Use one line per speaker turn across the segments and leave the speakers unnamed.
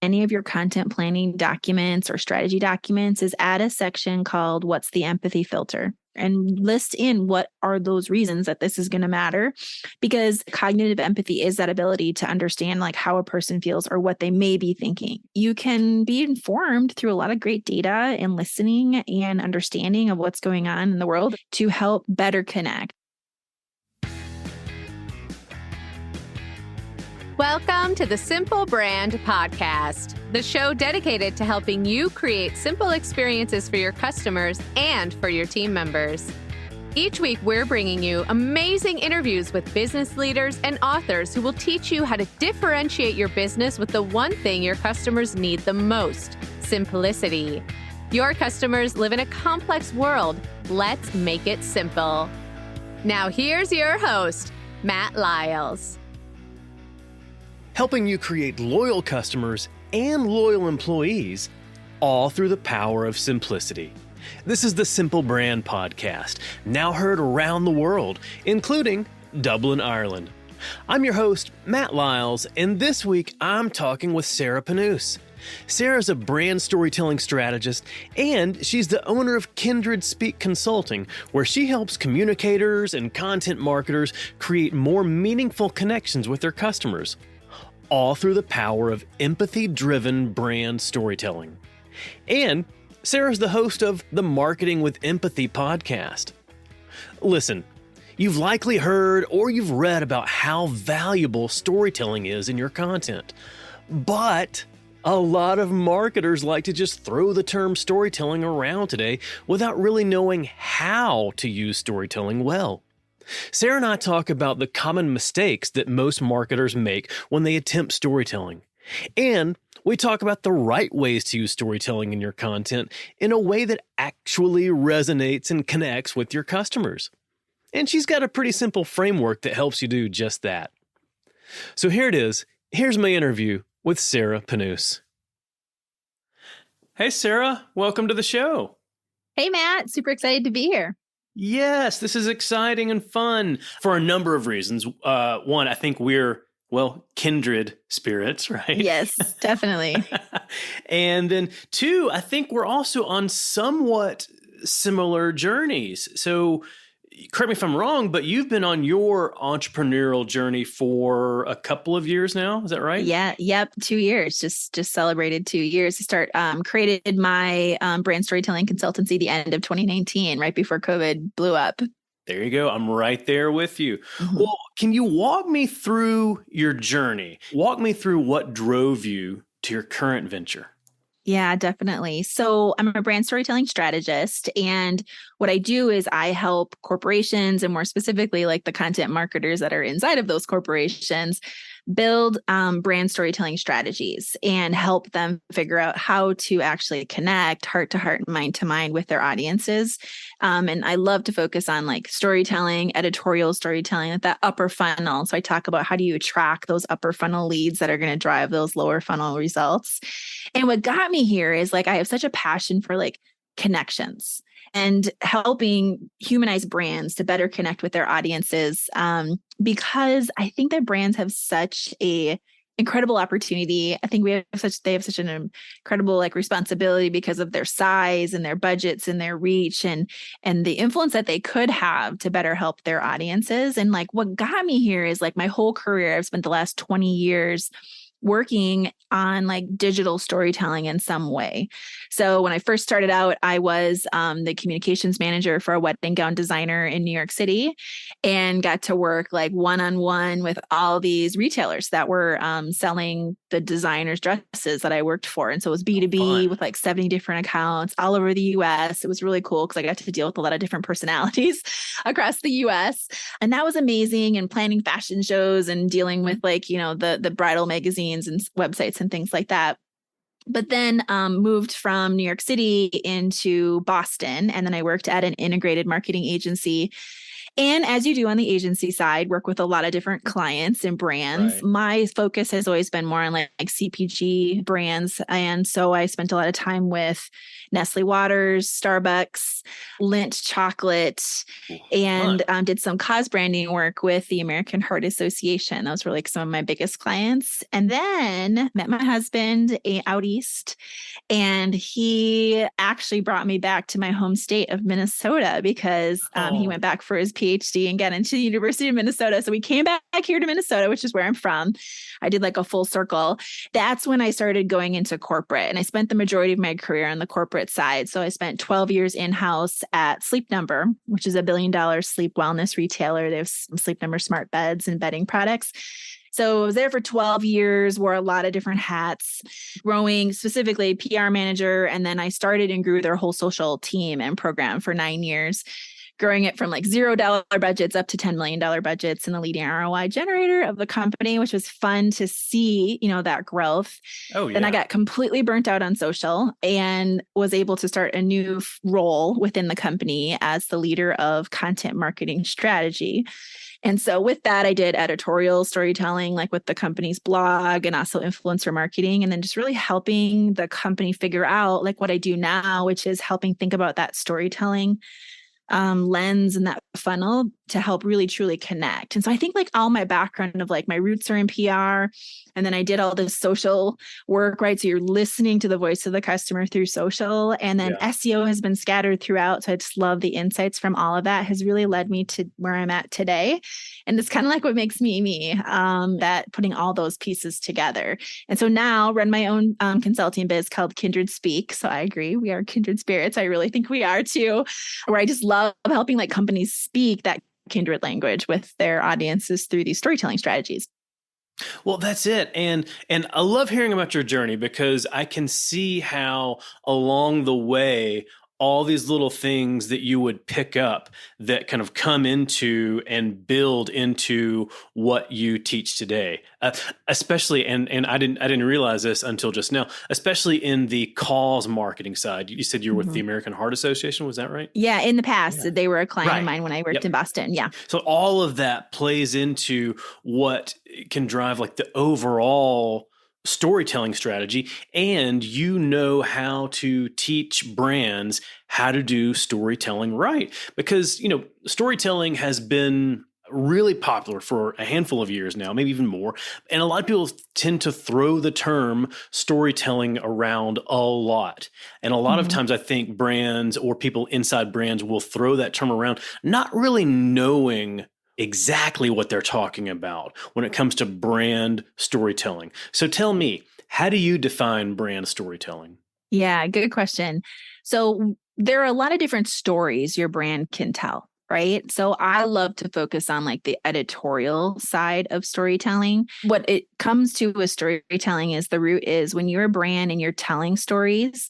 any of your content planning documents or strategy documents is add a section called What's the Empathy Filter? And list in what are those reasons that this is going to matter, because cognitive empathy is that ability to understand like how a person feels or what they may be thinking. You can be informed through a lot of great data and listening and understanding of what's going on in the world to help better connect.
Welcome to the Simple Brand Podcast, the show dedicated to helping you create simple experiences for your customers and for your team members. Each week, we're bringing you amazing interviews with business leaders and authors who will teach you how to differentiate your business with the one thing your customers need the most: simplicity. Your customers live in a complex world. Let's make it simple. Now, here's your host, Matt Lyles.
Helping you create loyal customers and loyal employees, all through the power of simplicity. This is the Simple Brand Podcast, now heard around the world, including Dublin, Ireland. I'm your host, Matt Lyles, and this week I'm talking with Sarah Panus. Sarah's a brand storytelling strategist, and she's the owner of Kindred Speak Consulting, where she helps communicators and content marketers create more meaningful connections with their customers, all through the power of empathy-driven brand storytelling. And Sarah's the host of the Marketing with Empathy podcast. Listen, you've likely heard or you've read about how valuable storytelling is in your content, but a lot of marketers like to just throw the term storytelling around today without really knowing how to use storytelling well. Sarah and I talk about the common mistakes that most marketers make when they attempt storytelling. And we talk about the right ways to use storytelling in your content in a way that actually resonates and connects with your customers. And she's got a pretty simple framework that helps you do just that. So here it is. Here's my interview with Sarah Panus. Hey, Sarah. Welcome to the show.
Hey, Matt. Super excited to be here.
Yes, this is exciting and fun for a number of reasons. One, I think we're, kindred spirits, right?
Yes, definitely.
And then two, I think we're also on somewhat similar journeys. So correct me if I'm wrong, but you've been on your entrepreneurial journey for a couple of years now. Is that right?
Yeah. Yep. 2 years. Just celebrated 2 years to created my brand storytelling consultancy the end of 2019, right before COVID blew up.
There you go. I'm right there with you.
Mm-hmm.
Well, can you walk me through your journey? Walk me through what drove you to your current venture.
Yeah, definitely. So I'm a brand storytelling strategist. And what I do is I help corporations, and more specifically, like the content marketers that are inside of those corporations, build brand storytelling strategies and help them figure out how to actually connect heart to heart and mind to mind with their audiences. And I love to focus on like storytelling, editorial storytelling, that upper funnel. So I talk about how do you attract those upper funnel leads that are going to drive those lower funnel results. And what got me here is like I have such a passion for like connections and helping humanize brands to better connect with their audiences, because I think that brands have such a incredible opportunity. I think they have such an incredible like responsibility because of their size and their budgets and their reach and the influence that they could have to better help their audiences. And like what got me here is like my whole career, I've spent the last 20 years working on like digital storytelling in some way. So when I first started out, I was the communications manager for a wedding gown designer in New York City, and got to work like one-on-one with all these retailers that were selling the designers' dresses that I worked for. And so it was B2B with like 70 different accounts all over the US. It was really cool because I got to deal with a lot of different personalities across the US. And that was amazing. And planning fashion shows and dealing with like, you know, the bridal magazines and websites and things like that. But then moved from New York City into Boston. And then I worked at an integrated marketing agency. And as you do on the agency side, work with a lot of different clients and brands.
Right.
My focus has always been more on like CPG brands. And so I spent a lot of time with Nestle Waters, Starbucks, Lindt Chocolate,
Ooh,
and
fun.
did some cause branding work with the American Heart Association. Those were like some of my biggest clients. And then met my husband out east, and he actually brought me back to my home state of Minnesota because he
Oh,
went back for his PhD and got into the University of Minnesota. So we came back here to Minnesota, which is where I'm from. I did like a full circle. That's when I started going into corporate, and I spent the majority of my career on the corporate side. So I spent 12 years in-house at Sleep Number, which is a $1 billion sleep wellness retailer. They have some Sleep Number smart beds and bedding products. So I was there for 12 years, wore a lot of different hats, growing specifically PR manager. And then I started and grew their whole social team and program for 9 years, growing it from like $0 budgets up to $10 million budgets, and the leading ROI generator of the company, which was fun to see, that growth.
oh
Then I
yeah.
got completely burnt out on social and was able to start a new role within the company as the leader of content marketing strategy. And so with that, I did editorial storytelling, like with the company's blog, and also influencer marketing, and then just really helping the company figure out like what I do now, which is helping think about that storytelling lens and that funnel to help really truly connect. And so I think like all my background of like my roots are in PR, and then I did all this social work, right? So you're listening to the voice of the customer through social, and then
Yeah.
SEO has been scattered throughout. So I just love the insights from all of that has really led me to where I'm at today. And it's kind of like what makes me me, that putting all those pieces together. And so now run my own consulting biz called Kindred Speak. So I agree, we are kindred spirits. I really think we are too, where I just love helping like companies speak that kindred language with their audiences through these storytelling strategies.
Well, that's it. And I love hearing about your journey because I can see how along the way all these little things that you would pick up that kind of come into and build into what you teach today. Especially and I didn't realize this until just now, especially in the cause marketing side. You said you were with the American Heart Association, was that right?
Yeah, in the past,
Yeah.
they were a client of
Right.
mine when I worked
Yep.
in Boston. Yeah.
So all of that plays into what can drive like the overall storytelling strategy, and you know how to teach brands how to do storytelling right, because storytelling has been really popular for a handful of years now, maybe even more, and a lot of people tend to throw the term storytelling around a lot, and a lot of times I think brands or people inside brands will throw that term around not really knowing exactly what they're talking about when it comes to brand storytelling. So tell me, how do you define brand storytelling?
Yeah, good question. So there are a lot of different stories your brand can tell, right? So I love to focus on like the editorial side of storytelling. What it comes to with storytelling is the root is when you're a brand and you're telling stories,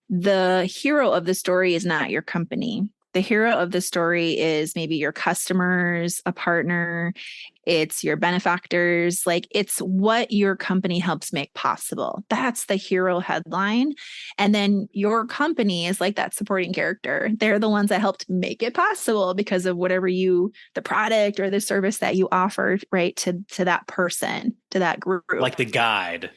the hero of the story is not your company. The hero of the story is maybe your customers, a partner, it's your benefactors. Like it's what your company helps make possible. That's the hero headline. And then your company is like that supporting character. They're the ones that helped make it possible because of whatever the product or the service that you offer, right, to that person, to that group.
Like the guide.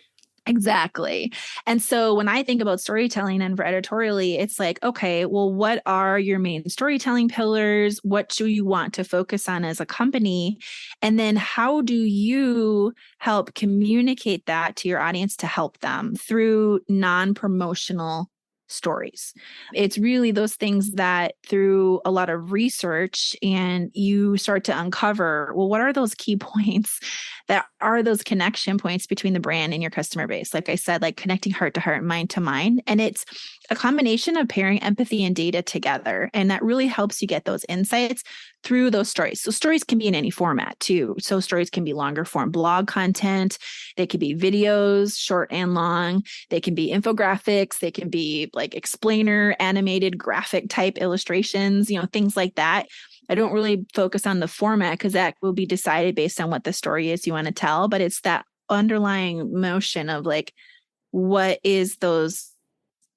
Exactly. And so when I think about storytelling and for editorially, it's like, okay, well, what are your main storytelling pillars? What do you want to focus on as a company? And then how do you help communicate that to your audience to help them through non-promotional stories? It's really those things that through a lot of research and you start to uncover, well, what are those key points that are those connection points between the brand and your customer base? Like I said, like connecting heart to heart, mind to mind. And it's a combination of pairing empathy and data together. And that really helps you get those insights through those stories. So stories can be in any format too. So stories can be longer form blog content. They could be videos, short and long. They can be infographics. They can be like explainer, animated, graphic type illustrations, things like that. I don't really focus on the format because that will be decided based on what the story is you want to tell. But it's that underlying motion of like, what is those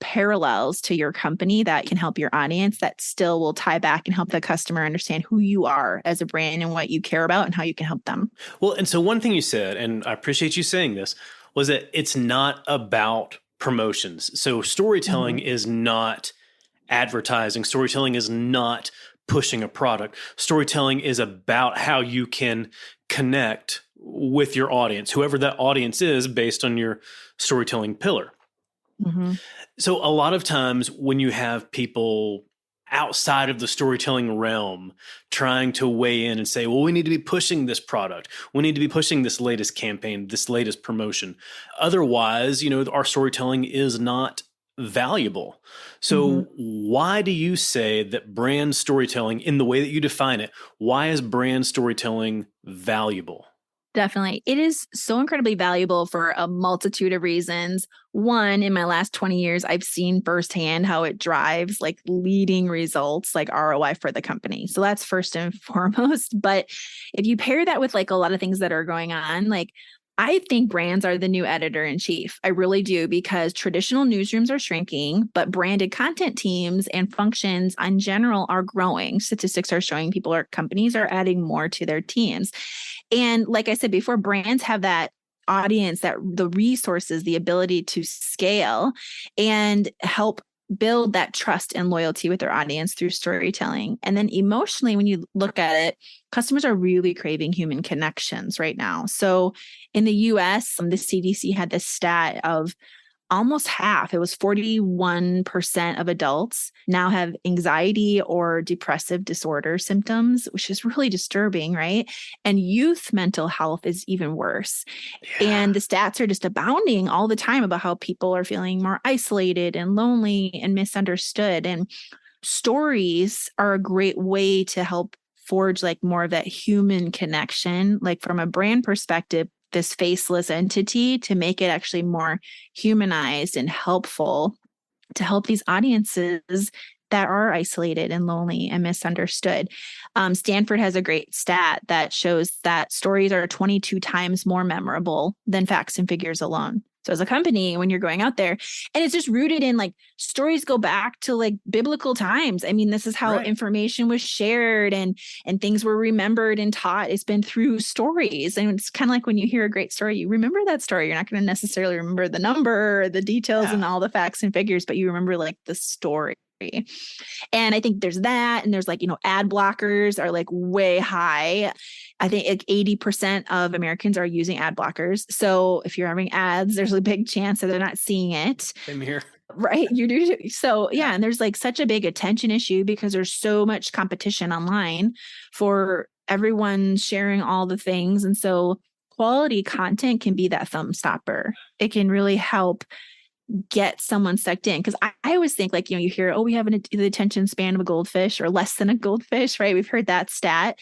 parallels to your company that can help your audience that still will tie back and help the customer understand who you are as a brand and what you care about and how you can help them.
Well, and so one thing you said, and I appreciate you saying this, was that it's not about promotions. So storytelling is not advertising. Storytelling is not pushing a product. Storytelling is about how you can connect with your audience, whoever that audience is, based on your storytelling pillar. So a lot of times when you have people outside of the storytelling realm trying to weigh in and say, well, we need to be pushing this product. We need to be pushing this latest campaign, this latest promotion. Otherwise, our storytelling is not valuable. So why do you say that brand storytelling, in the way that you define it, why is brand storytelling valuable?
Definitely. It is so incredibly valuable for a multitude of reasons. One, in my last 20 years, I've seen firsthand how it drives like leading results, like ROI for the company. So that's first and foremost. But if you pair that with like a lot of things that are going on, like I think brands are the new editor in chief. I really do, because traditional newsrooms are shrinking, but branded content teams and functions in general are growing. Statistics are showing people or companies are adding more to their teams. And like I said before, brands have that audience, that the resources, the ability to scale and help build that trust and loyalty with their audience through storytelling. And then emotionally, when you look at it, customers are really craving human connections right now. So in the US, the CDC had this stat of almost half, it was 41% of adults now have anxiety or depressive disorder symptoms, which is really disturbing, right? And youth mental health is even worse. And the stats are just abounding all the time about how people are feeling more isolated and lonely and misunderstood. And stories are a great way to help forge like more of that human connection, like from a brand perspective, this faceless entity, to make it actually more humanized and helpful to help these audiences that are isolated and lonely and misunderstood. Stanford has a great stat that shows that stories are 22 times more memorable than facts and figures alone. So as a company, when you're going out there, and it's just rooted in like stories go back to like biblical times. I mean, this is how information was shared and things were remembered and taught. It's been through stories. And it's kind of like when you hear a great story, you remember that story. You're not going to necessarily remember the number or the details and all the facts and figures, but you remember like the story. And I think there's that. And there's like, ad blockers are like way high. I think like 80% of Americans are using ad blockers. So if you're having ads, there's a big chance that they're not seeing it.
Same here.
Right. You do. So yeah. And there's like such a big attention issue because there's so much competition online for everyone sharing all the things. And so quality content can be that thumb stopper. It can really help get someone sucked in. Because I always think like, you hear, oh, we have the attention span of a goldfish or less than a goldfish, right? We've heard that stat,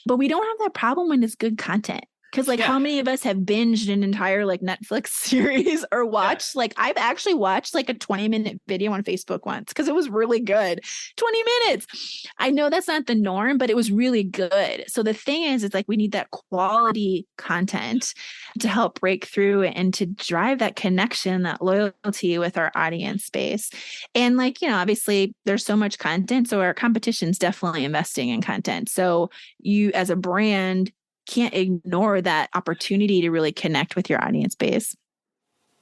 but we don't have that problem when it's good content. Because like how many of us have binged an entire like Netflix series or watched like I've actually watched like a 20-minute video on Facebook once because it was really good. 20 minutes. I know that's not the norm, but it was really good. So the thing is, it's like we need that quality content to help break through and to drive that connection, that loyalty with our audience base. And like, obviously there's so much content. So our competition's definitely investing in content. So you as a brand can't ignore that opportunity to really connect with your audience base.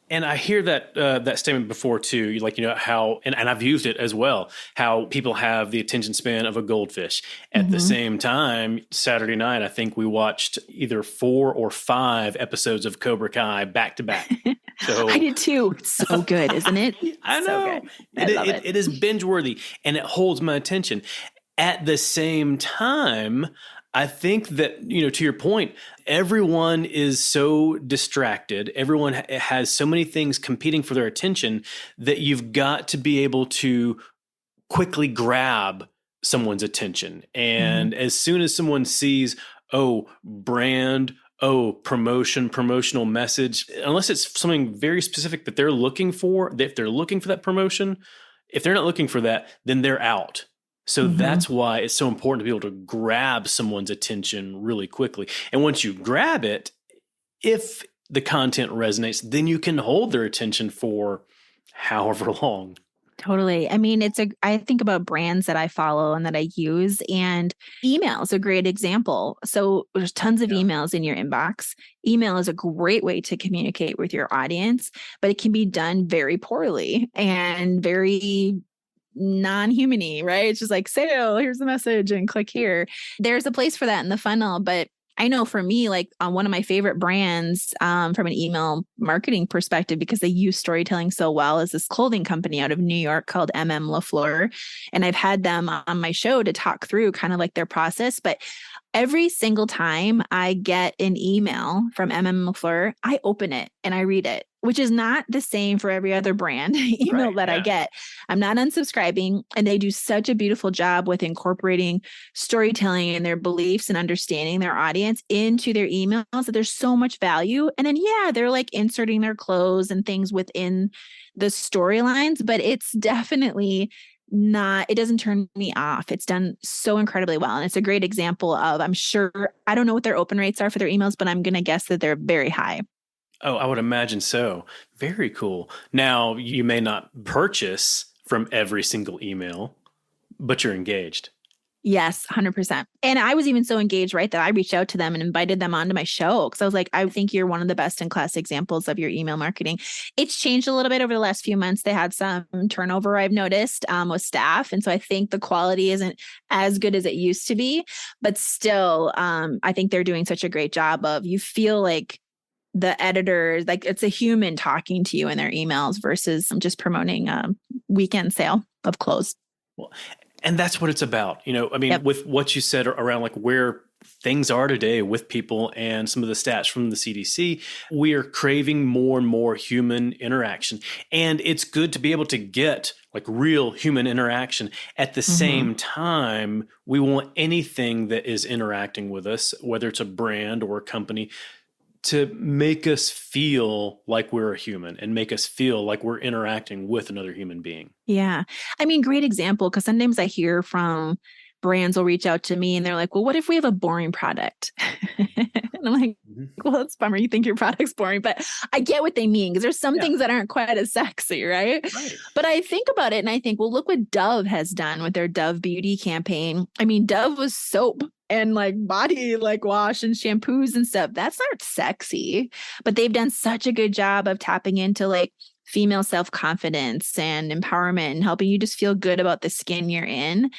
And I hear that statement before too, like, how, and I've used it as well, how people have the attention span of a goldfish. At the same time, Saturday night, I think we watched either 4 or 5 episodes of Cobra Kai back to back. So
I did too. It's so good, isn't it?
I know.
So
it is binge worthy and it holds my attention. At the same time, I think that, to your point, everyone is so distracted. Everyone has so many things competing for their attention that you've got to be able to quickly grab someone's attention. And as soon as someone sees, brand, promotional message, unless it's something very specific that they're looking for, if they're looking for that promotion, if they're not looking for that, then they're out. So that's why it's so important to be able to grab someone's attention really quickly. And once you grab it, if the content resonates, then you can hold their attention for however long.
Totally. I mean, I think about brands that I follow and that I use, and email is a great example. So there's tons of emails in your inbox. Email is a great way to communicate with your audience, but it can be done very poorly and very non-humany, right? It's just like, sale, here's the message and click here. There's a place for that in the funnel, but I know for me, like one of my favorite brands from an email marketing perspective, because they use storytelling so well, is this clothing company out of New York called LaFleur. And I've had them on my show to talk through kind of like their process. But every single time I get an email from LaFleur, I open it and I read it, which is not the same for every other brand email that I get. I'm not unsubscribing, and they do such a beautiful job with incorporating storytelling and their beliefs and understanding their audience into their emails, that there's so much value. And then, they're like inserting their clothes and things within the storylines, but it's definitely not, it doesn't turn me off. It's done so incredibly well. And it's a great example of, I'm sure, I don't know what their open rates are for their emails, but I'm going to guess that they're very high.
Oh, I would imagine so. Very cool. Now, you may not purchase from every single email, but you're engaged.
Yes, 100%. And I was even so engaged, right, that I reached out to them and invited them onto my show, because I was like, I think you're one of the best in class examples of your email marketing. It's changed a little bit over the last few months. They had some turnover, I've noticed, with staff. And so I think the quality isn't as good as it used to be, but still, I think they're doing such a great job of, you feel like the editors, like it's a human talking to you in their emails versus just promoting a weekend sale of clothes.
Well, and that's what it's about. I mean, with what you said around like where things are today with people and some of the stats from the CDC, we are craving more and more human interaction. And it's good to be able to get like real human interaction. At the same time, we want anything that is interacting with us, whether it's a brand or a company, to make us feel like we're a human and make us feel like we're interacting with another human being.
Yeah. I mean, great example, because sometimes I hear from brands will reach out to me and they're like, well, what if we have a boring product? And I'm like, well, that's a bummer. You think your product's boring, but I get what they mean, because there's some things that aren't quite as sexy, right? But I think about it and I think, well, look what Dove has done with their Dove beauty campaign. I mean, Dove was soap and like body like wash and shampoos and stuff. That's not sexy, but they've done such a good job of tapping into like female self-confidence and empowerment and helping you just feel good about the skin you're in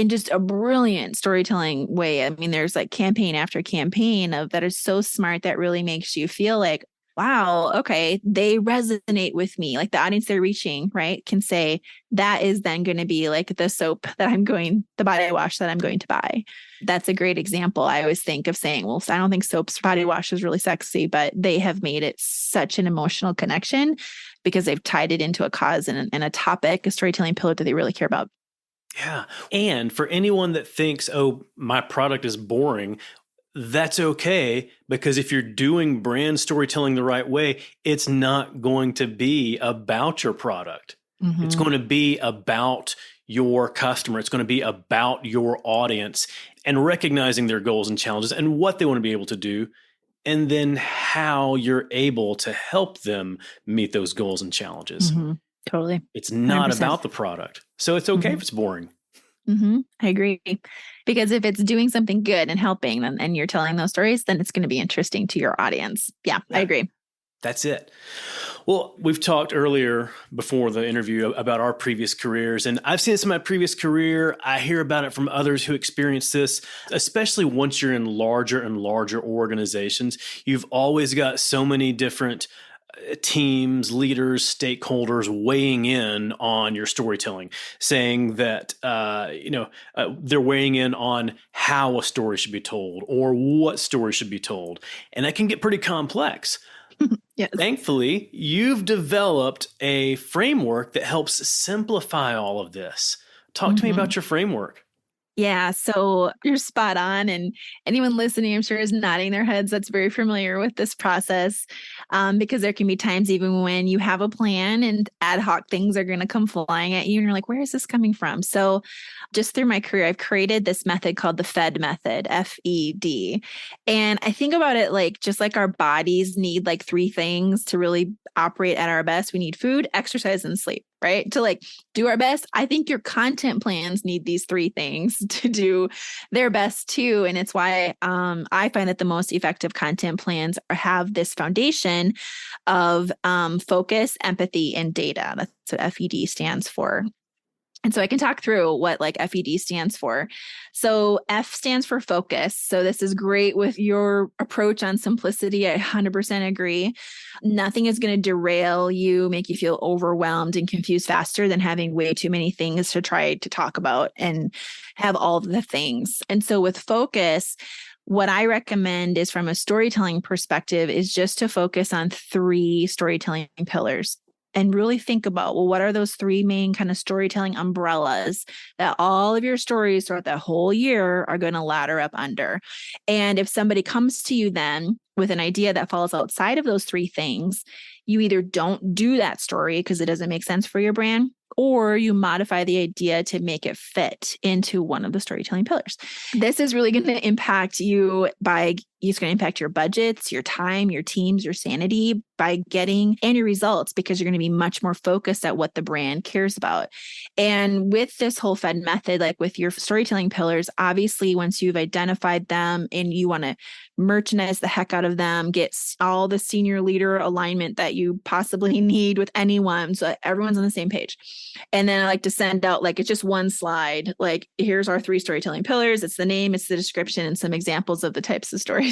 just a brilliant storytelling way. I mean, there's like campaign after campaign of that is so smart that really makes you feel like, wow, okay, they resonate with me. Like the audience they're reaching, right, can say that is then going to be like the soap that the body wash that I'm going to buy. That's a great example. I always think of saying, well, I don't think soap's body wash is really sexy, but they have made it such an emotional connection because they've tied it into a cause and a topic, a storytelling pillar that they really care about.
Yeah. And for anyone that thinks, oh, my product is boring, that's okay, because if you're doing brand storytelling the right way, it's not going to be about your product. It's going to be about your customer. It's going to be about your audience and recognizing their goals and challenges and what they want to be able to do, and then how you're able to help them meet those goals and challenges.
Totally.
It's not 100%. About the product. So it's okay if it's boring.
I agree. Because if it's doing something good and helping them and you're telling those stories, then it's going to be interesting to your audience. Yeah, I agree.
That's it. Well, we've talked earlier before the interview about our previous careers, and I've seen this in my previous career. I hear about it from others who experience this, especially once you're in larger and larger organizations. You've always got so many different teams, leaders, stakeholders weighing in on your storytelling, saying that, they're weighing in on how a story should be told or what story should be told. And that can get pretty complex.
Yes.
Thankfully, you've developed a framework that helps simplify all of this. Talk to me about your framework.
Yeah, so you're spot on. And anyone listening, I'm sure, is nodding their heads that's very familiar with this process, because there can be times even when you have a plan and ad hoc things are going to come flying at you and you're like, where is this coming from? So just through my career, I've created this method called the FED method, FED. And I think about it like just like our bodies need like three things to really operate at our best. We need food, exercise, and sleep, right? To like do our best. I think your content plans need these three things to do their best too. And it's why I find that the most effective content plans have this foundation of focus, empathy, and data. That's what FED stands for. And so I can talk through what like FED stands for. So F stands for focus. So this is great with your approach on simplicity. I 100% agree. Nothing is going to derail you, make you feel overwhelmed and confused faster than having way too many things to try to talk about and have all the things. And so with focus, what I recommend is from a storytelling perspective is just to focus on 3 storytelling pillars. And really think about, well, what are those 3 main kind of storytelling umbrellas that all of your stories throughout that whole year are going to ladder up under? And if somebody comes to you then with an idea that falls outside of those 3 things, you either don't do that story because it doesn't make sense for your brand, or you modify the idea to make it fit into one of the storytelling pillars. This is really going to impact you it's going to impact your budgets, your time, your teams, your sanity and your results, because you're going to be much more focused at what the brand cares about. And with this whole FED method, like with your storytelling pillars, obviously, once you've identified them and you want to merchandise the heck out of them, get all the senior leader alignment that you possibly need with anyone, so that everyone's on the same page. And then I like to send out, like, it's just one slide. Like, here's our 3 storytelling pillars. It's the name, it's the description, and some examples of the types of stories.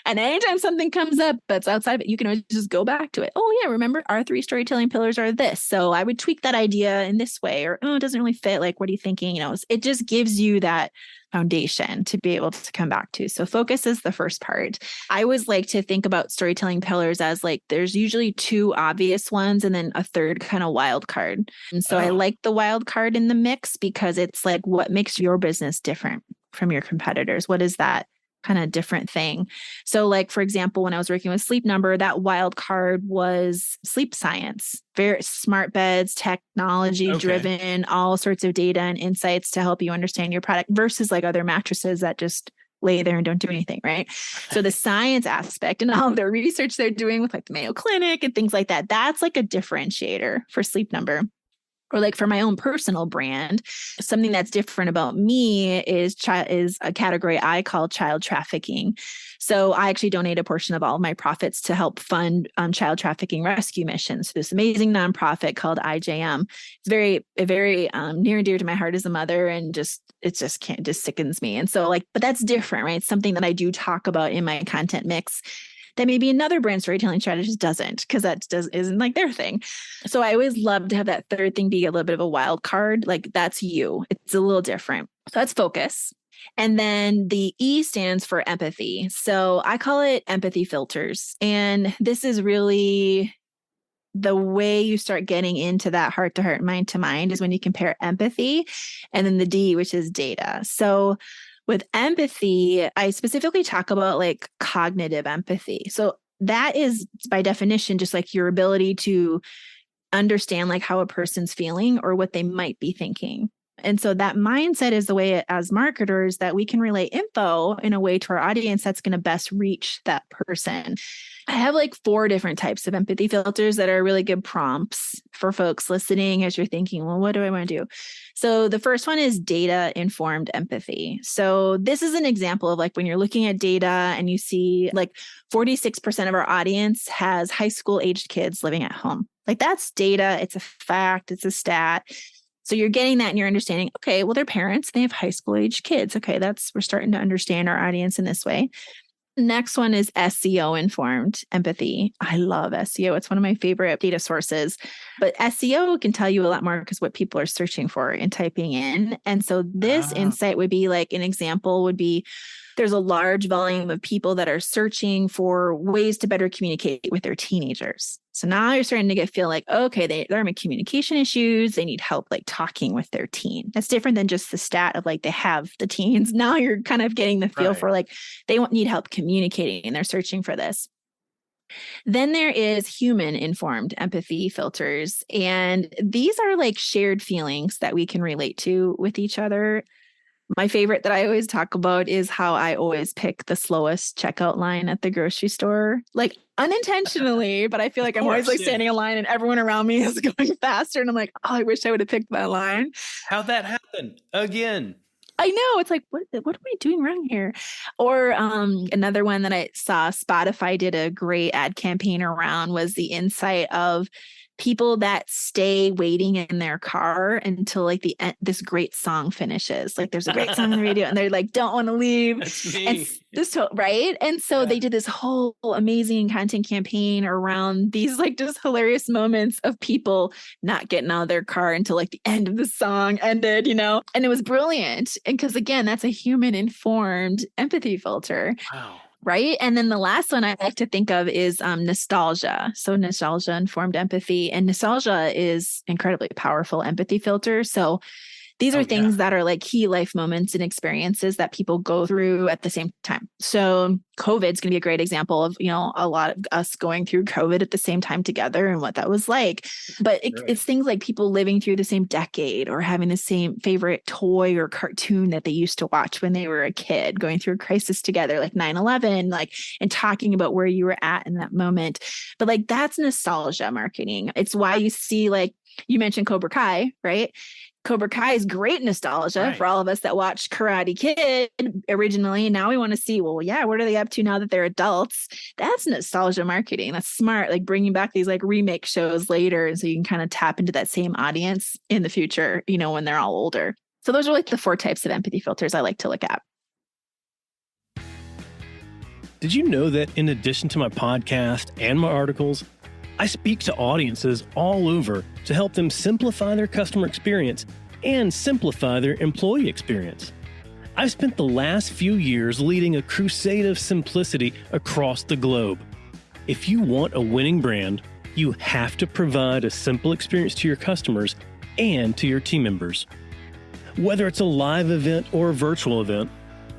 And anytime something comes up that's outside of it, you can always just go back to it. Oh yeah, remember our 3 storytelling pillars are this. So I would tweak that idea in this way, or, oh, it doesn't really fit. Like, what are you thinking? It just gives you that foundation to be able to come back to. So focus is the first part. I always like to think about storytelling pillars as like, there's usually 2 obvious ones and then a third kind of wild card. And so I like the wild card in the mix because it's like, what makes your business different from your competitors? What is that kind of different thing? So like, for example, when I was working with Sleep Number, that wild card was sleep science, very smart beds, technology driven, all sorts of data and insights to help you understand your product versus like other mattresses that just lay there and don't do anything, right? So the science aspect and all the research they're doing with like the Mayo Clinic and things like that, that's like a differentiator for Sleep Number. Or like for my own personal brand, something that's different about me is a category I call child trafficking. So I actually donate a portion of all of my profits to help fund child trafficking rescue missions. This amazing nonprofit called IJM. It's very near and dear to my heart as a mother, and it just sickens me. And so but that's different, right? It's something that I do talk about in my content mix that maybe another brand storytelling strategist doesn't, because isn't like their thing. So I always love to have that third thing be a little bit of a wild card. Like, that's you. It's a little different. So that's focus. And then the E stands for empathy. So I call it empathy filters. And this is really the way you start getting into that heart to heart, mind to mind, is when you compare empathy and then the D, which is data. So with empathy, I specifically talk about like cognitive empathy. So that is by definition just like your ability to understand like how a person's feeling or what they might be thinking. And so that mindset is the way as marketers that we can relay info in a way to our audience that's going to best reach that person. I have like 4 different types of empathy filters that are really good prompts for folks listening as you're thinking, well, what do I want to do? So the first one is data-informed empathy. So this is an example of like when you're looking at data and you see like 46% of our audience has high school aged kids living at home. Like, that's data. It's a fact. It's a stat. So you're getting that and you're understanding, okay, well, they're parents, they have high school aged kids. Okay, we're starting to understand our audience in this way. Next one is SEO informed empathy. I love SEO. It's one of my favorite data sources. But SEO can tell you a lot more because what people are searching for and typing in. And so this insight would be like, an example would be, There's a large volume of people that are searching for ways to better communicate with their teenagers. So now you're starting to feel like, okay, they're having communication issues. They need help like talking with their teen. That's different than just the stat of like they have the teens. Now you're kind of getting the feel for like they need help communicating and they're searching for this. Then there is human informed empathy filters. And these are like shared feelings that we can relate to with each other. My favorite that I always talk about is how I always pick the slowest checkout line at the grocery store, like unintentionally, but I feel like I'm always like standing in line and everyone around me is going faster. And I'm like, oh, I wish I would have picked that line.
How'd that happen again?
I know. It's like, what are we doing wrong here? Or another one that I saw Spotify did a great ad campaign around was the insight of people that stay waiting in their car until like the end, this great song finishes. Like there's a great song on the radio and they're like, don't want to leave.
That's me.
And this, right? And so they did this whole amazing content campaign around these like just hilarious moments of people not getting out of their car until like the end of the song ended, you know? And it was brilliant. And because again, that's a human informed empathy filter.
Wow.
Right. And then the last one I like to think of is nostalgia. So nostalgia informed empathy, and nostalgia is incredibly powerful empathy filter. So these are things that are like key life moments and experiences that people go through at the same time. So COVID is going to be a great example of, you know, a lot of us going through COVID at the same time together and what that was like. But it's things like people living through the same decade or having the same favorite toy or cartoon that they used to watch when they were a kid, going through a crisis together, like 9/11, like, and talking about where you were at in that moment. But like, that's nostalgia marketing. It's why you see, like, you mentioned Cobra Kai, right? Cobra Kai is great nostalgia for all of us that watched Karate Kid originally. Now we want to see, well, yeah, what are they up to now that they're adults? That's nostalgia marketing. That's smart. Like bringing back these like remake shows later. So you can kind of tap into that same audience in the future, you know, when they're all older. So those are like the 4 types of empathy filters I like to look at.
Did you know that in addition to my podcast and my articles, I speak to audiences all over to help them simplify their customer experience and simplify their employee experience. I've spent the last few years leading a crusade of simplicity across the globe. If you want a winning brand, you have to provide a simple experience to your customers and to your team members. Whether it's a live event or a virtual event,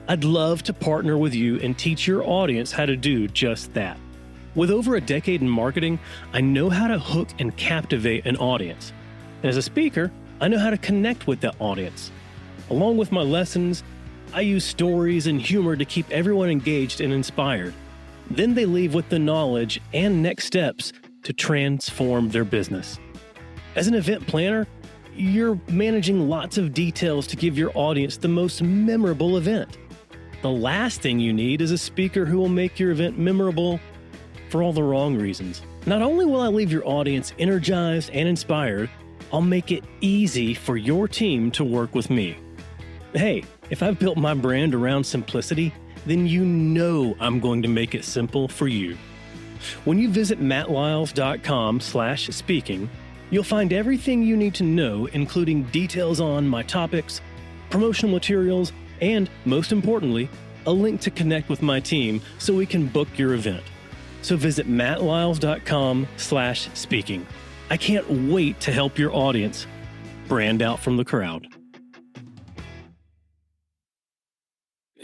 I'd love to partner with you and teach your audience how to do just that. With over a decade in marketing, I know how to hook and captivate an audience. And as a speaker, I know how to connect with that audience. Along with my lessons, I use stories and humor to keep everyone engaged and inspired. Then they leave with the knowledge and next steps to transform their business. As an event planner, you're managing lots of details to give your audience the most memorable event. The last thing you need is a speaker who will make your event memorable for all the wrong reasons. Not only will I leave your audience energized and inspired, I'll make it easy for your team to work with me. Hey, if I've built my brand around simplicity, then you know I'm going to make it simple for you. When you visit mattlyles.com/speaking, you'll find everything you need to know, including details on my topics, promotional materials, and most importantly, a link to connect with my team so we can book your event. So visit mattlyles.com/speaking. I can't wait to help your audience brand out from the crowd.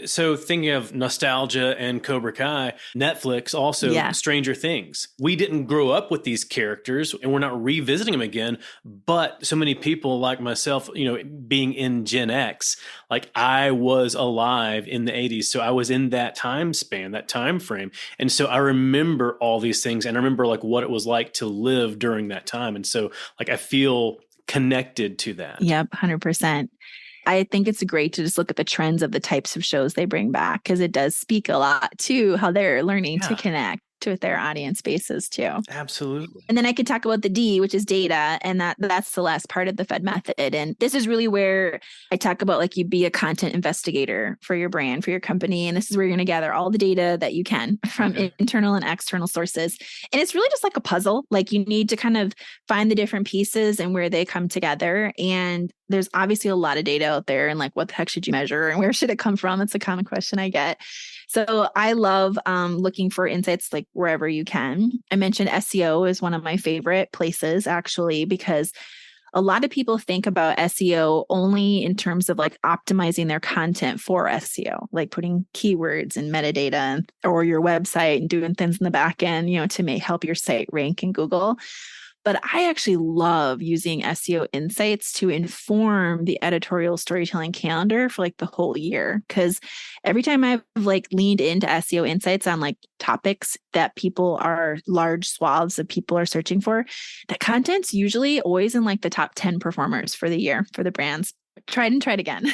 So thinking of nostalgia and Cobra Kai, Netflix also Stranger Things. We didn't grow up with these characters and we're not revisiting them again, but so many people like myself, you know, being in Gen X, like I was alive in the 80s. So I was in that time span, that time frame. And so I remember all these things and I remember like what it was like to live during that time. And so like I feel connected to that.
Yep, 100%. I think it's great to just look at the trends of the types of shows they bring back because it does speak a lot to how they're learning to connect. to their audience bases too.
Absolutely.
And then I could talk about the D, which is data. And that's the last part of the FED method. And this is really where I talk about like you be a content investigator for your brand, for your company. And this is where you're going to gather all the data that you can from internal and external sources. And it's really just like a puzzle. Like you need to kind of find the different pieces and where they come together. And there's obviously a lot of data out there, and like, what the heck should you measure and where should it come from? That's a common question I get. So I love looking for insights like wherever you can. I mentioned SEO is one of my favorite places actually, because a lot of people think about SEO only in terms of like optimizing their content for SEO, like putting keywords and metadata or your website and doing things in the back end, to help your site rank in Google. But I actually love using SEO insights to inform the editorial storytelling calendar for like the whole year. Because every time I've like leaned into SEO insights on like topics that large swaths of people are searching for, that content's usually always in like the top 10 performers for the year for the brands. Tried and tried again.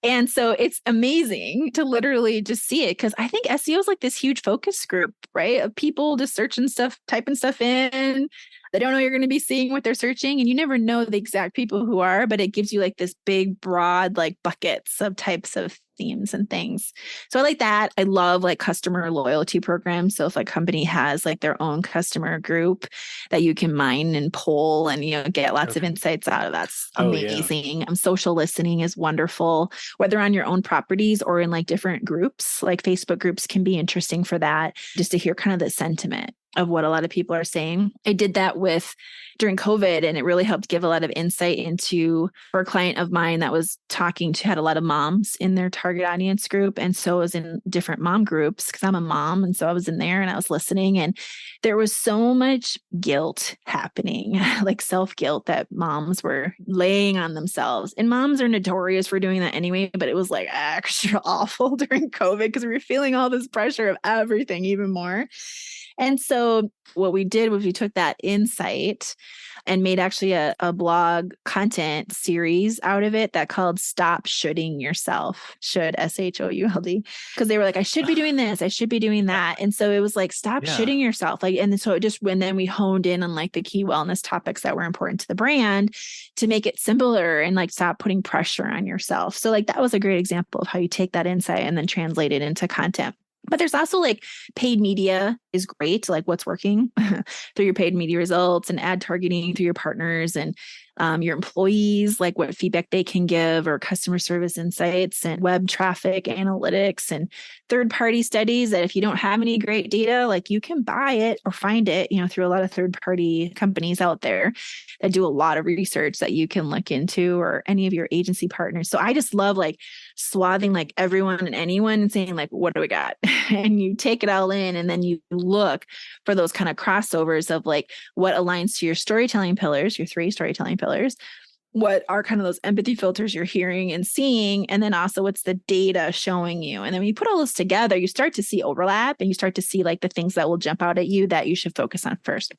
And so it's amazing to literally just see it, because I think SEO is like this huge focus group, right? Of people just searching stuff, typing stuff in. They don't know you're going to be seeing what they're searching, and you never know the exact people who are, but it gives you like this big, broad, like buckets of types of themes and things. So I like that. I love like customer loyalty programs. So if a company has like their own customer group that you can mine and pull and, get lots of insights out of, that's amazing. Social listening is wonderful, whether on your own properties or in like different groups, like Facebook groups can be interesting for that, just to hear kind of the sentiment of what a lot of people are saying. I did that during COVID, and it really helped give a lot of insight for a client of mine that was had a lot of moms in their target audience group. And so I was in different mom groups because I'm a mom. And so I was in there and I was listening, and there was so much guilt happening, like self-guilt that moms were laying on themselves. And moms are notorious for doing that anyway, but it was like extra awful during COVID because we were feeling all this pressure of everything even more. And so what we did was we took that insight and made actually a blog content series out of it that called Stop Shoulding Yourself, SHOULD, because they were like, I should be doing this, I should be doing that. And so it was like, stop shitting yourself. Like, and so then we honed in on like the key wellness topics that were important to the brand to make it simpler and like stop putting pressure on yourself. So like that was a great example of how you take that insight and then translate it into content. But there's also like paid media is great, like what's working through your paid media results and ad targeting through your partners and your employees, like what feedback they can give, or customer service insights and web traffic analytics and third-party studies that if you don't have any great data, like you can buy it or find it, through a lot of third-party companies out there that do a lot of research that you can look into, or any of your agency partners. So I just love like swathing like everyone and anyone and saying like, what do we got? And you take it all in, and then you look for those kind of crossovers of like what aligns to your storytelling pillars, your 3 storytelling pillars, what are kind of those empathy filters you're hearing and seeing, and then also what's the data showing you. And then when you put all those together, you start to see overlap, and you start to see like the things that will jump out at you that you should focus on first.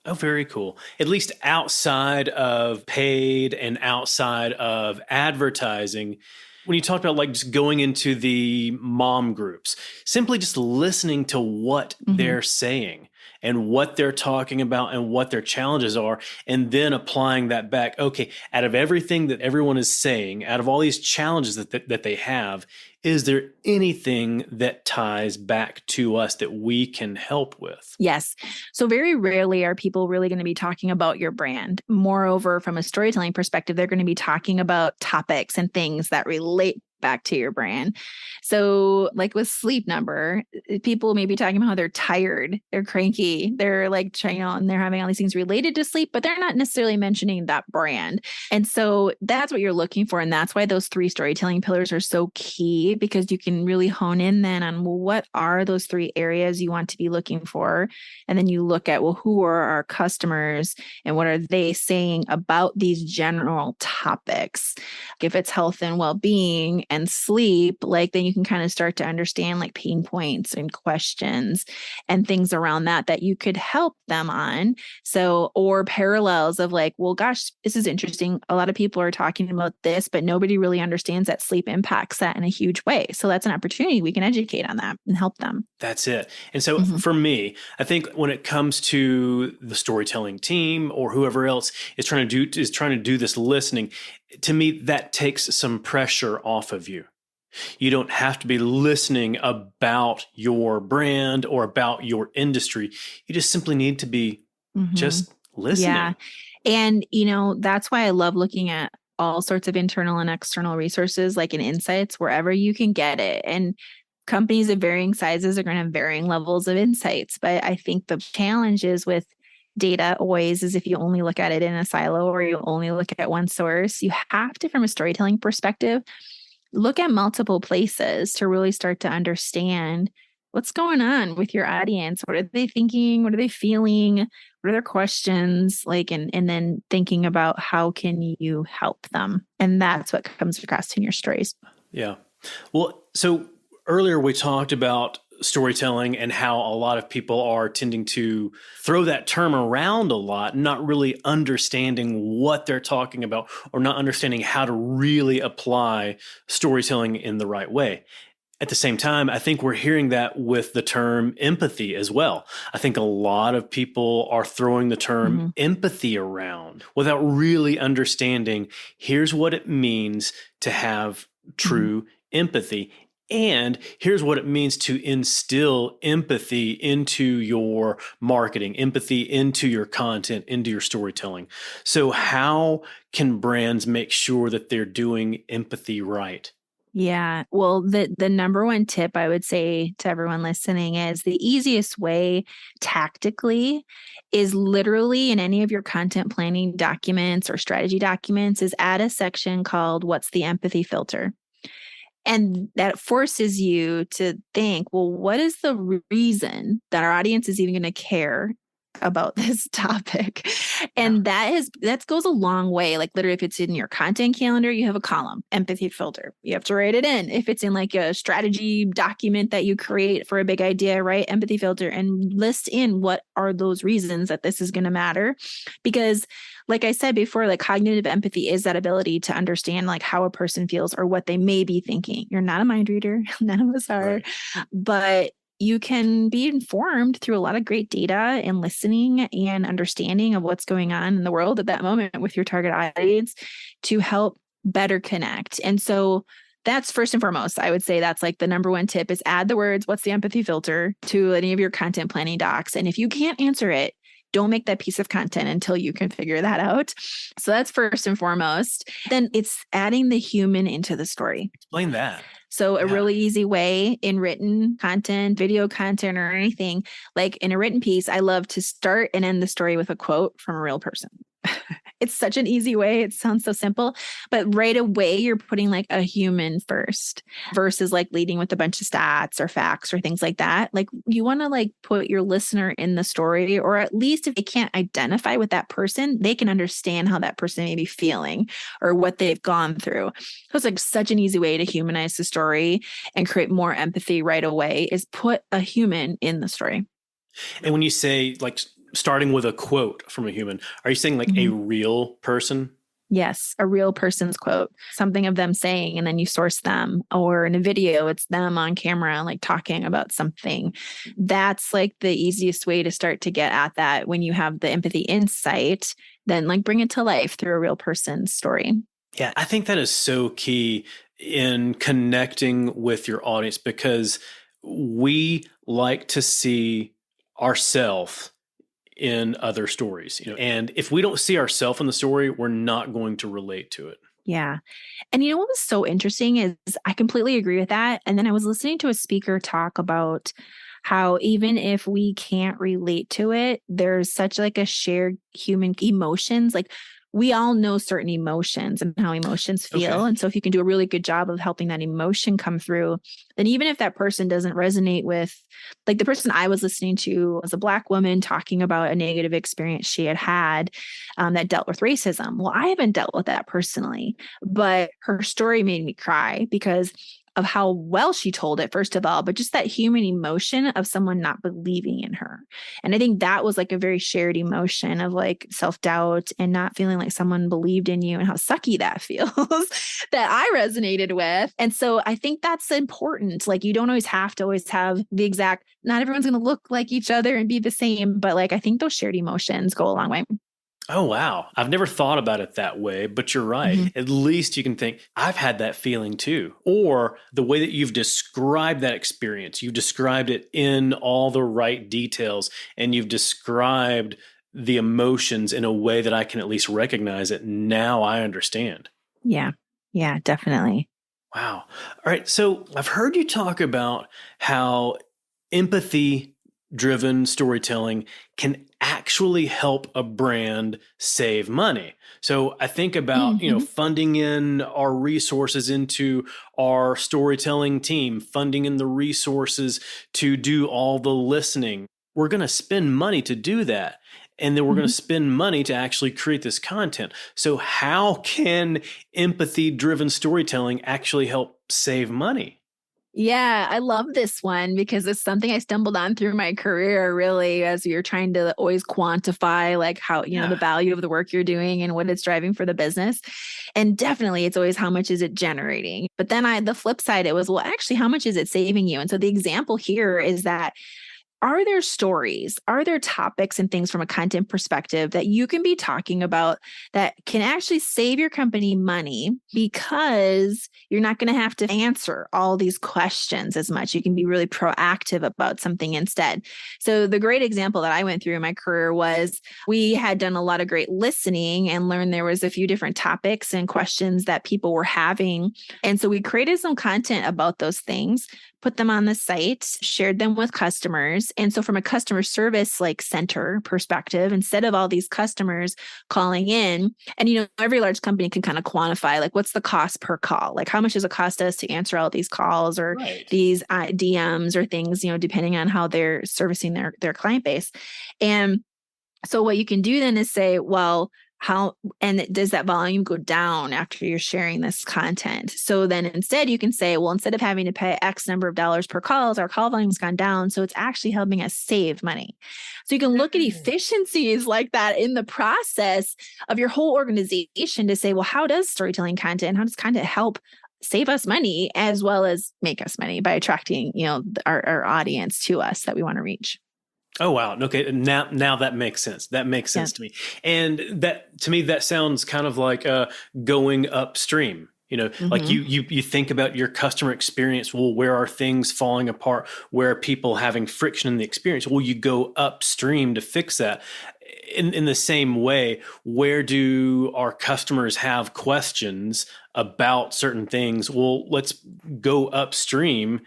Oh, very cool. At least outside of paid and outside of advertising, when you talked about like just going into the mom groups, simply just listening to what they're saying and what they're talking about and what their challenges are, and then applying that back. Okay, out of everything that everyone is saying, out of all these challenges that they have, is there anything that ties back to us that we can help with?
Yes. So very rarely are people really going to be talking about your brand. Moreover, from a storytelling perspective, they're going to be talking about topics and things that relate back to your brand. So like with Sleep Number, people may be talking about how they're tired, they're cranky, they're like, and they're having all these things related to sleep, but they're not necessarily mentioning that brand. And so that's what you're looking for. And that's why those 3 storytelling pillars are so key, because you can really hone in then on, well, what are those 3 areas you want to be looking for? And then you look at, well, who are our customers and what are they saying about these general topics? If it's health and well-being, and sleep, like then you can kind of start to understand like pain points and questions and things around that you could help them on. So, or parallels of like, well, gosh, this is interesting. A lot of people are talking about this, but nobody really understands that sleep impacts that in a huge way. So that's an opportunity. We can educate on that and help them.
That's it. And so for me, I think when it comes to the storytelling team or whoever else is trying to do this listening, to me, that takes some pressure off of you. You don't have to be listening about your brand or about your industry. You just simply need to be just listening.
Yeah. And, that's why I love looking at all sorts of internal and external resources, like in insights, wherever you can get it. And companies of varying sizes are going to have varying levels of insights. But I think the challenge is with data always is if you only look at it in a silo or you only look at one source, you have to, from a storytelling perspective, look at multiple places to really start to understand what's going on with your audience. What are they thinking? What are they feeling? What are their questions? Like, and then thinking about how can you help them? And that's what comes across in your stories.
Yeah. Well, so earlier we talked about storytelling and how a lot of people are tending to throw that term around a lot, not really understanding what they're talking about or not understanding how to really apply storytelling in the right way. At the same time, I think we're hearing that with the term empathy as well. I think a lot of people are throwing the term empathy around without really understanding here's what it means to have true empathy. And here's what it means to instill empathy into your marketing, empathy into your content, into your storytelling. So how can brands make sure that they're doing empathy right?
Yeah. Well, the number one tip I would say to everyone listening is the easiest way tactically is literally in any of your content planning documents or strategy documents is add a section called what's the empathy filter. And that forces you to think, well, what is the reason that our audience is even going to care about this topic? And that goes a long way. Like literally, if it's in your content calendar, you have a column, empathy filter. You have to write it in. If it's in like a strategy document that you create for a big idea, write empathy filter and list in what are those reasons that this is going to matter. Because like I said before, like cognitive empathy is that ability to understand like how a person feels or what they may be thinking. You're not a mind reader. None of us are, but you can be informed through a lot of great data and listening and understanding of what's going on in the world at that moment with your target audience to help better connect. And so that's first and foremost. I would say that's like the number one tip is add the words, what's the empathy filter to any of your content planning docs. And if you can't answer it, don't make that piece of content until you can figure that out. So that's first and foremost. Then it's adding the human into the story.
Explain that.
So a really easy way in written content, video content, or anything, like in a written piece, I love to start and end the story with a quote from a real person. It's such an easy way. It sounds so simple, but right away you're putting like a human first versus like leading with a bunch of stats or facts or things like that. Like you want to like put your listener in the story, or at least if they can't identify with that person, they can understand how that person may be feeling or what they've gone through. So it's like such an easy way to humanize the story and create more empathy right away is put a human in the story.
And when you say like starting with a quote from a human, are you saying like a real person?
Yes, a real person's quote, something of them saying, and then you source them. Or in a video, it's them on camera, like talking about something. That's like the easiest way to start to get at that. When you have the empathy insight, then like bring it to life through a real person's story.
Yeah, I think that is so key in connecting with your audience because we like to see ourselves in other stories, and if we don't see ourselves in the story, we're not going to relate to it.
Yeah. And what was so interesting is I completely agree with that. And then I was listening to a speaker talk about how even if we can't relate to it, there's such like a shared human emotions. Like we all know certain emotions and how emotions feel.
Okay.
And so if you can do a really good job of helping that emotion come through, then even if that person doesn't resonate with, like the person I was listening to was a Black woman talking about a negative experience she had had that dealt with racism. Well, I haven't dealt with that personally, but her story made me cry because of how well she told it, first of all, but just that human emotion of someone not believing in her. And I think that was like a very shared emotion of like self-doubt and not feeling like someone believed in you and how sucky that feels that I resonated with. And so I think that's important. Like you don't always have to always have the exact, not everyone's going to look like each other and be the same, but like I think those shared emotions go a long way.
Oh, wow. I've never thought about it that way, but you're right.
Mm-hmm.
At least you can think, I've had that feeling too. Or the way that you've described that experience, you've described it in all the right details, and you've described the emotions in a way that I can at least recognize it. Now I understand.
Yeah. Yeah, definitely.
Wow. All right. So I've heard you talk about how empathy driven storytelling can actually help a brand save money. So I think about, funding in our resources into our storytelling team, funding in the resources to do all the listening. We're going to spend money to do that. And then we're going to spend money to actually create this content. So how can empathy driven storytelling actually help save money?
Yeah, I love this one because it's something I stumbled on through my career, really, as you're trying to always quantify like how, the value of the work you're doing and what it's driving for the business. And definitely it's always how much is it generating? But then the flip side, it was, well, actually, how much is it saving you? And so the example here is that are there stories, are there topics and things from a content perspective that you can be talking about that can actually save your company money because you're not going to have to answer all these questions as much? You can be really proactive about something instead. So the great example that I went through in my career was we had done a lot of great listening and learned there was a few different topics and questions that people were having. And so we created some content about those things, put them on the site, shared them with customers. And so from a customer service like center perspective, instead of all these customers calling in, and every large company can kind of quantify like what's the cost per call? Like how much does it cost us to answer all these calls or these DMs or things, depending on how they're servicing their client base. And so what you can do then is say, well, does that volume go down after you're sharing this content? So then instead you can say, well, instead of having to pay X number of dollars per calls, our call volume's gone down. So it's actually helping us save money. So you can look at efficiencies like that in the process of your whole organization to say, well, how does storytelling content, how does content help save us money as well as make us money by attracting, our audience to us that we want to reach?
Oh, wow. Okay. Now that makes sense. That makes sense to me. And that, to me, that sounds kind of like going upstream. Like you think about your customer experience. Well, where are things falling apart? Where are people having friction in the experience? Well, you go upstream to fix that. In the same way, where do our customers have questions about certain things? Well, let's go upstream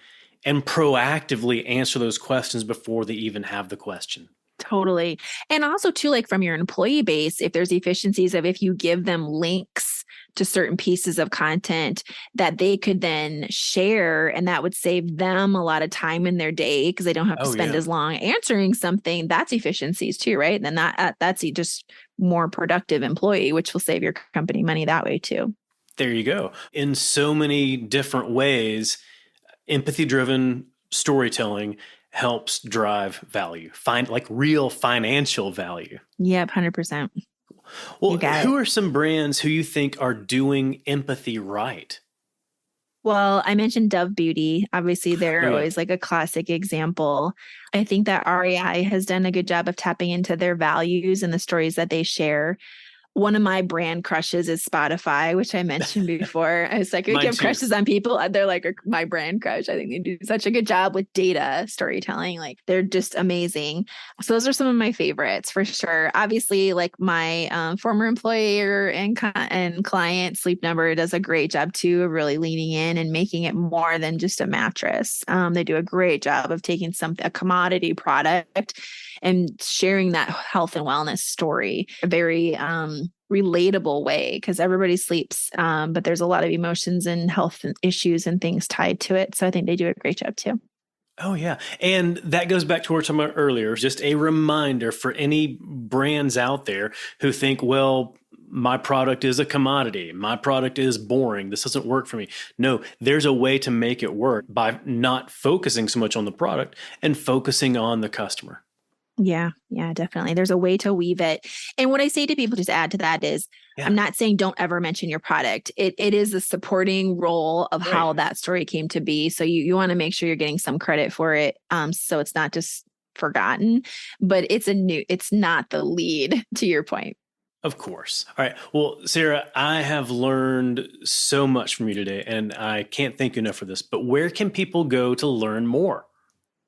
and proactively answer those questions before they even have the question.
Totally. And also too, like from your employee base, if there's efficiencies of if you give them links to certain pieces of content that they could then share, and that would save them a lot of time in their day because they don't have to spend as long answering something. That's efficiencies too, right? Then that's just more productive employee, which will save your company money that way too.
There you go. In so many different ways, empathy-driven storytelling helps drive value, find like real financial value.
Yep, 100%.
Well, who are some brands who you think are doing empathy right?
Well, I mentioned Dove Beauty. Obviously, they're always like a classic example. I think that REI has done a good job of tapping into their values and the stories that they share. One of my brand crushes is Spotify, which I mentioned before. I was like, I give crushes on people. They're like my brand crush. I think they do such a good job with data storytelling. Like they're just amazing. So those are some of my favorites for sure. Obviously, like my former employer and client, Sleep Number, does a great job too of really leaning in and making it more than just a mattress. They do a great job of taking a commodity product and sharing that health and wellness story, a very relatable way, because everybody sleeps, but there's a lot of emotions and health issues and things tied to it. So I think they do a great job too.
Oh, yeah. And that goes back to what we were talking about earlier. Just a reminder for any brands out there who think, well, my product is a commodity. My product is boring. This doesn't work for me. No, there's a way to make it work by not focusing so much on the product and focusing on the customer.
Yeah, definitely. There's a way to weave it. And what I say to people, just add to that is, I'm not saying don't ever mention your product. It is a supporting role of how that story came to be. So you want to make sure you're getting some credit for it. So it's not just forgotten, but it's not the lead, to your point.
Of course. All right. Well, Sarah, I have learned so much from you today, and I can't thank you enough for this, but where can people go to learn more?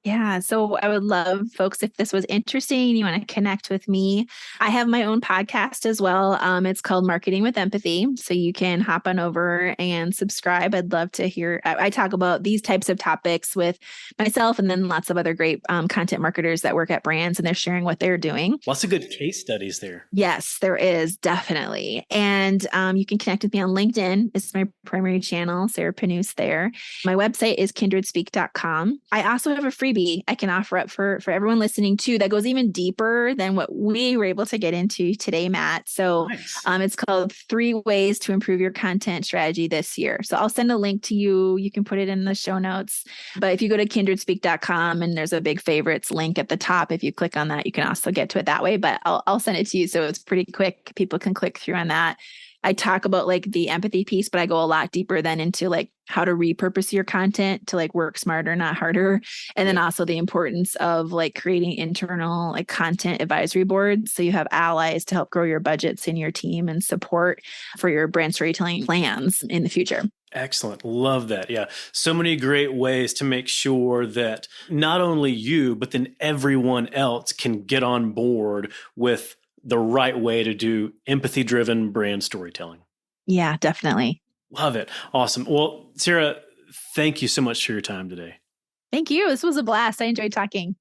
Yeah. So I would love, folks, if this was interesting and you want to connect with me, I have my own podcast as well. It's called Marketing with Empathy. So you can hop on over and subscribe. I'd love to hear. I talk about these types of topics with myself and then lots of other great content marketers that work at brands, and they're sharing what they're doing.
Lots of good case studies there.
Yes, there is, definitely. And you can connect with me on LinkedIn. It's my primary channel, Sarah Panus there. My website is kindredspeak.com. I also have a freebie I can offer up for everyone listening too, that goes even deeper than what we were able to get into today, Matt. So nice. It's called 3 Ways to Improve Your Content Strategy This Year. So I'll send a link to you. You can put it in the show notes. But if you go to kindredspeak.com and there's a big favorites link at the top, if you click on that, you can also get to it that way. But I'll send it to you. So it's pretty quick. People can click through on that. I talk about like the empathy piece, but I go a lot deeper then into like how to repurpose your content to like work smarter, not harder. And then also the importance of like creating internal like content advisory boards. So you have allies to help grow your budgets in your team and support for your brand storytelling plans in the future.
Excellent. Love that. Yeah. So many great ways to make sure that not only you, but then everyone else can get on board with the right way to do empathy-driven brand storytelling.
Yeah, definitely.
Love it. Awesome. Well, Sarah, thank you so much for your time today.
Thank you. This was a blast. I enjoyed talking.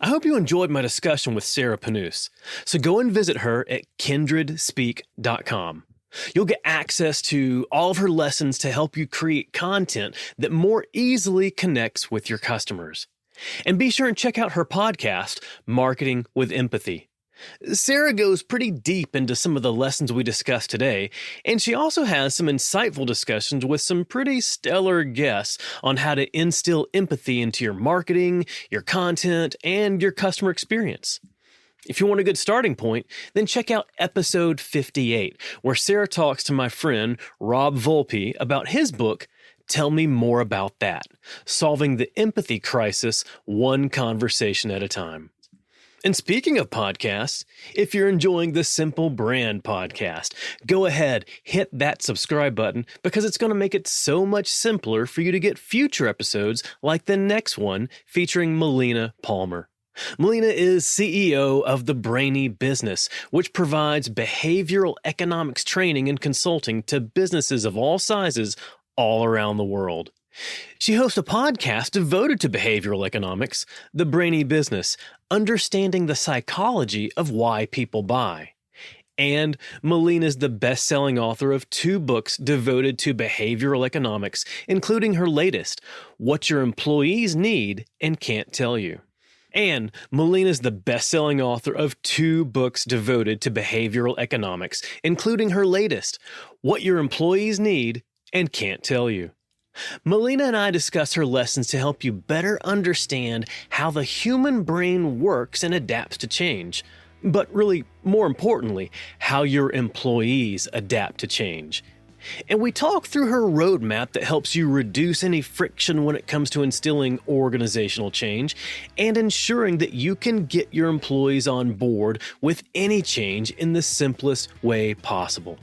I hope you enjoyed my discussion with Sarah Panus. So go and visit her at kindredspeak.com. You'll get access to all of her lessons to help you create content that more easily connects with your customers. And be sure and check out her podcast, Marketing with Empathy. Sarah goes pretty deep into some of the lessons we discussed today, and she also has some insightful discussions with some pretty stellar guests on how to instill empathy into your marketing, your content, and your customer experience. If you want a good starting point, then check out episode 58, where Sarah talks to my friend Rob Volpe about his book, Tell Me More About That, Solving the Empathy Crisis One Conversation at a Time. And speaking of podcasts, if you're enjoying the Simple Brand podcast, go ahead, hit that subscribe button because it's going to make it so much simpler for you to get future episodes like the next one featuring Melina Palmer. Melina is CEO of The Brainy Business, which provides behavioral economics training and consulting to businesses of all sizes all around the world. She hosts a podcast devoted to behavioral economics, The Brainy Business, Understanding the Psychology of Why People Buy. And Melina is the best-selling author of 2 books devoted to behavioral economics, including her latest, What Your Employees Need and Can't Tell You. And Melina is the best-selling author of 2 books devoted to behavioral economics, including her latest, What Your Employees Need and Can't Tell You. Melina and I discuss her lessons to help you better understand how the human brain works and adapts to change, but really, more importantly, how your employees adapt to change. And we talk through her roadmap that helps you reduce any friction when it comes to instilling organizational change and ensuring that you can get your employees on board with any change in the simplest way possible.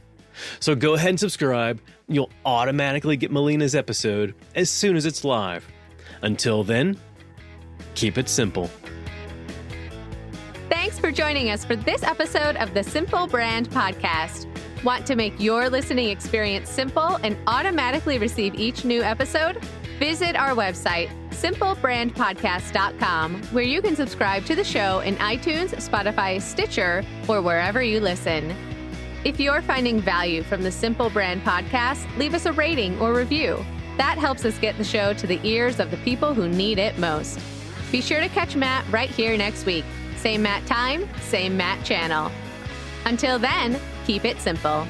So go ahead and subscribe. You'll automatically get Melina's episode as soon as it's live. Until then, keep it simple.
Thanks for joining us for this episode of the Simple Brand Podcast. Want to make your listening experience simple and automatically receive each new episode? Visit our website, simplebrandpodcast.com, where you can subscribe to the show in iTunes, Spotify, Stitcher, or wherever you listen. If you're finding value from the Simple Brand Podcast, leave us a rating or review. That helps us get the show to the ears of the people who need it most. Be sure to catch Matt right here next week. Same Matt time, same Matt channel. Until then, keep it simple.